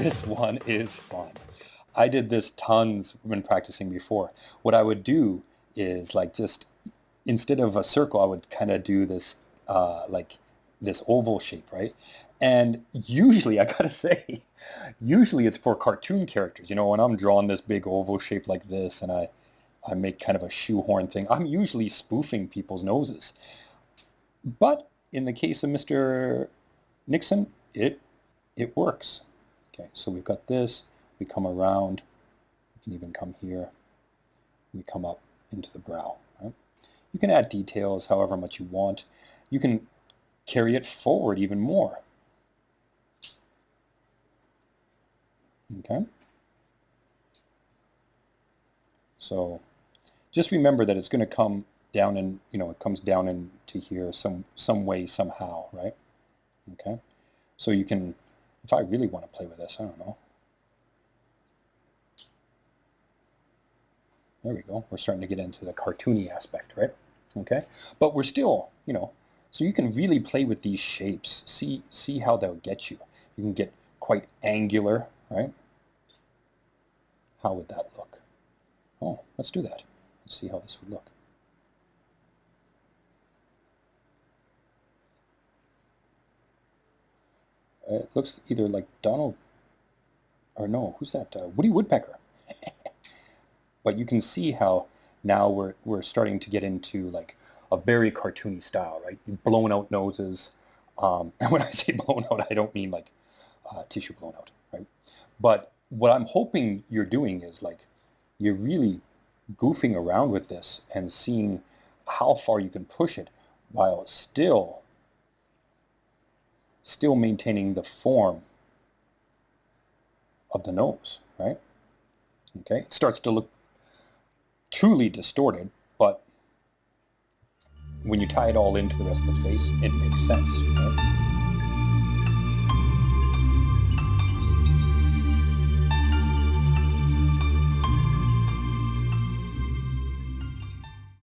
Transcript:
This one is fun. I did this tons when practicing before. What I would do is like just instead of a circle, I would kind of do this like this oval shape, right? And usually, I gotta say, usually it's for cartoon characters. You know, when I'm drawing this big oval shape like this, and I make kind of a shoehorn thing, I'm usually spoofing people's noses. But in the case of Mr. Nixon, it works. Okay, so we've got this. We come around. We can even come here. We come up into the brow. Right? You can add details however much you want. You can carry it forward even more. Okay. So just remember that it's going to come down and, it comes down into here some way, somehow, right? Okay. So you can, if I really want to play with this, I don't know. There we go. We're starting to get into the cartoony aspect, right? Okay. But we're still, so you can really play with these shapes. See how they'll get you. You can get quite angular, right? How would that look? Oh, let's do that. Let's see how this would look. It looks either like Donald, or no, who's that? Woody Woodpecker. But you can see how now we're starting to get into like a very cartoony style, right? Blown out noses. And when I say blown out, I don't mean like tissue blown out, right? But what I'm hoping you're doing is like you're really goofing around with this and seeing how far you can push it while still maintaining the form of the nose, right? Okay, it starts to look truly distorted, but when you tie it all into the rest of the face, it makes sense, right?